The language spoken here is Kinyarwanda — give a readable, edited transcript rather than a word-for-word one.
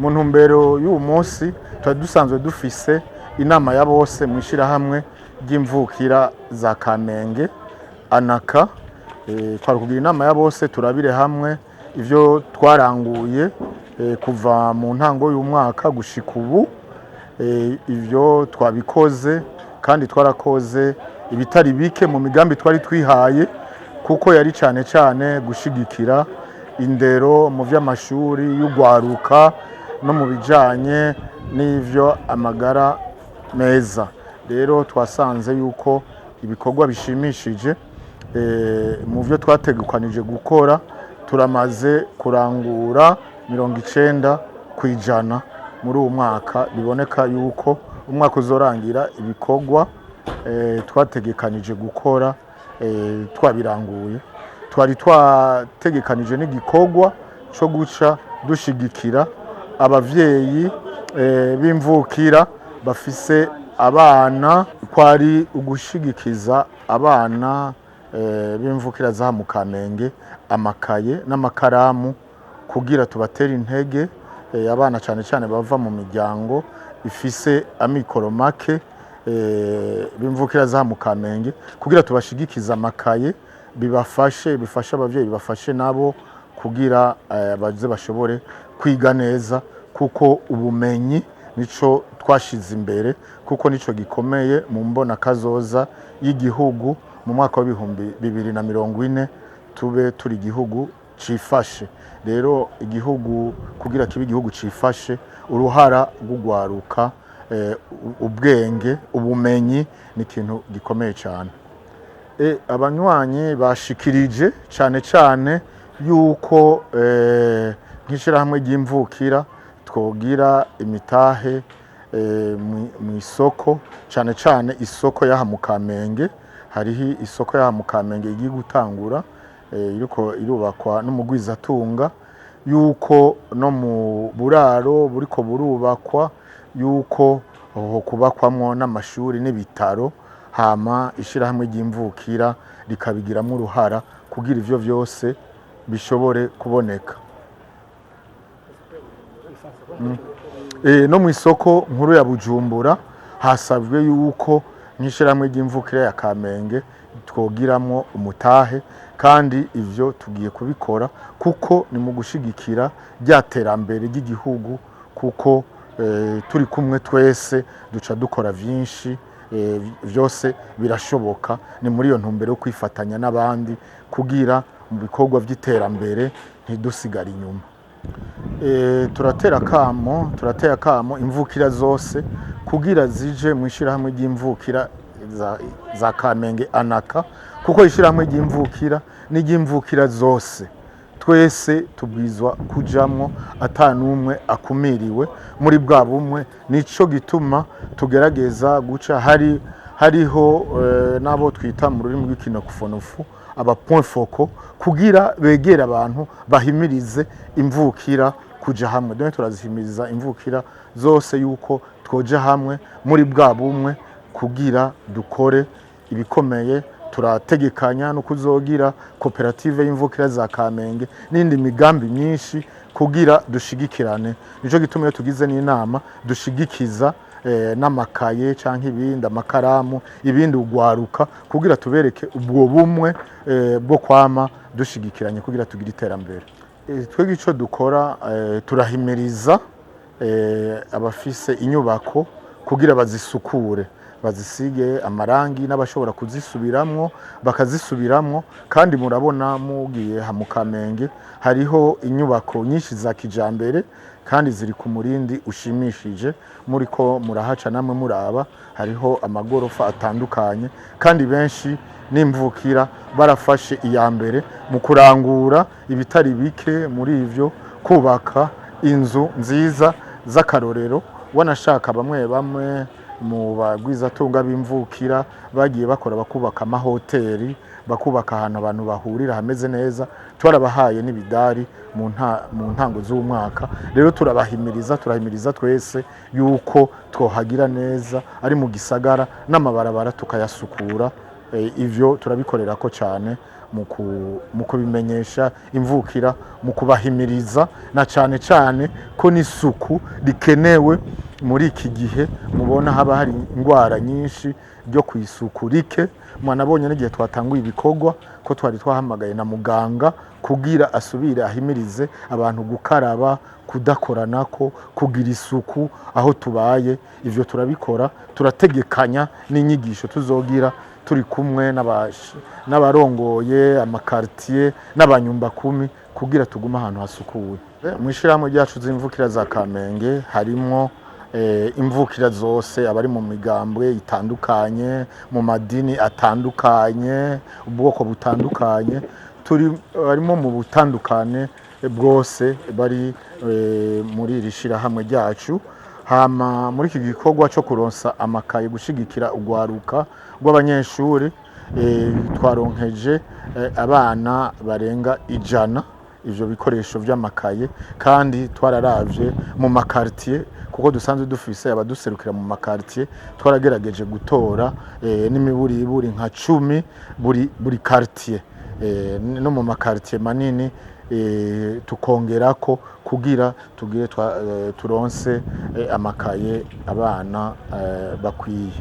mu ntumbero y'uwo munsi twari dusanzwe dufise inama ya bose mu ishyirahamwe ry'imvukira za Kamenge anaka. Twari kugira inama ya bose turabire hamwe ivyo twaranguye kuva mu ntango y'umwaka gushika ubu. Ivyo twabikoze kandi twarakoze ibitari bike mu migambi twari twihaye, kuko yari cyane gushigikira indero mu vy'amashuri y'ugwaruka no mu bijanye n'ivyo amagara meza. Rero twasanze yuko ibikorwa bishimishije mu vyo twategekanije gukora turamaze kurangura 90% muri uwo mwaka. Biboneka yuko umwaka uzorangira ibikorwa twategekanije gukora twabiranguye. Twari twategekanije n'igikorwa cyo guca dushigikira abavyeyi b'imvukira bafise abana, kwari ugushigikiza abana b'imvukira za mu Kamenge amakaye n'amakaramu kugira tubatera intege. Abana cyane bava mu miryango ifise amikoro make b'imvukira za mu Kamenge kugira tubashigikiza amakaye bifashe abavyeyi bafashe nabo kugira baze bashobore kwiga neza, kuko ubumenyi nico twashize imbere, kuko nico gikomeye mu mbona kazoza y'igihugu. Mu mwaka wa 2040 tube turi igihugu cifashe. Rero igihugu kugira kibe igihugu cifashe, uruhara rw'ugwaruka, ubwenge, ubumenyi ni ikintu gikomeye cyane. Abanywanyi bashikirije cyane yuko nk'ishirahamwe ry'imvukira twogira imitahe mu isoko, cyane isoko yaha mu Kamenge. Hariho isoko yaha mu Kamenge igiye gutangura, iriko irubakwa n'umugwizatunga, yuko no mu buraro buriko burubakwa, yuko ho kubakwamwo n'amashuri n'ibitaro, hama ishirahamwe ry'imvukira rikabigiramo uruhara kugira ivyo vyose bishobore kuboneka. No mu isoko nkuru ya Bujumbura hasabwe yuko nk'ishirahamwe ry'imvukira ya Kamenge twogiramo umutahe, kandi ivyo tugiye kubikora kuko ni mu gushigikira ryaterambere ry'igihugu, kuko turi kumwe twese duca dukora vyinshi, vyose birashoboka. Ni muri iyo ntumbero yo kwifatanya n'abandi kugira mu bikorwa vy'iterambere ntidusigare inyuma. Turatera kamo imvukira zose kugira zije mu ishirahamwe ry'imvukira za Kamenge anaka, kuko ishirahamwe ry'imvukira n'iry'imvukira zose. Twese tubwizwa kujamwo atanumwe akumiriwe muri bwa bumwe. Nico gituma tugerageza guca hariho nabo twita mu rurimi rw'ikinofunofu aba point focal, kugira begera abantu bahimirize imvukira kuja hamwe. Dore turazihimiriza imvukira zose yuko twoja hamwe muri bwa bumwe kugira dukore ibikomeye. Turategekanya no kuzogira koperative y'imvukira za Kamenge n'indi migambi myinshi kugira dushigikirane. Nico gituma tugize n'inama dushigikiza n'amakaye canke ibindi amakaramu ibindi ugwaruka, kugira tubereke ubwo bumwe bwo kwama dushigikiranye kugira tugira iterambere. Twege ico dukora, turahimiriza abafise inyubako kugira bazisukure, bazisige amarangi, n'abashobora kuzisubiramwo bakazisubiramwo. Kandi murabona mugiye ha mu Kamenge hariho inyubako nyinshi za kijambere kandi ziri ku murindi ushimishije. Muriko murahaca namwe muraba, hariho amagorofa atandukanye, kandi benshi n'imvukira barafashe iya mbere mu kurangura ibitari bike muri ivyo, kubaka inzu nziza z'akarorero. Wanashaka bamwe mu bagwizatunga b'imvukira bagiye bakora bakubaka amahoteli, bakubaka ahantu abantu bahurira hameze neza. Twarabahaye n'ibidari mu ntango z'umwaka. Rero turahimiriza twese yuko twohagira neza, ari mu gisagara n'amabarabara tukayasukura. Ivyo turabikorera ko cyane mu kubimenyesha imvukira, mu kubahimiriza na cyane cyane ko n'isuku rikenewe muri iki gihe. Mubona haba hari indwara nyinshi ryo ku isuku rike. Mwanabonye n'igihe twatanguye ibikorwa ko twari twahamagaye na muganga kugira asubire ahimirize abantu gukaraba, kudakoranako, kugira isuku aho tubaye. Ivyo turabikora, turategekanya n'inyigisho tuzogira turi kumwe n'abarongoye amakartier n'abanyumba kumi kugira tugume ahantu hasukuye. Mwishirahamwe ryacu z'imvukira za Kamenge harimo imvukira zose, abari mu migambwe itandukanye, mu madini atandukanye, ubwoko butandukanye, harimo mu butandukane bwose bari muri iri shirahamwe ryacu. Hama muri iki gikorwa cyo kuronsa amakaye gushigikira ugwaruka rw'abanyeshuri, twaronkeje abana barenga 100 ivyo bikoresho vy'amakaye, kandi twararavye mu makartier kuko dusanzwe dufise abaduserukira mu makartier, twaragerageje gutora n'imiburiburi nka 10 buri quartier, no mu makartier manini tukongerako kugira tugire turonse amakaye abana bakwiye.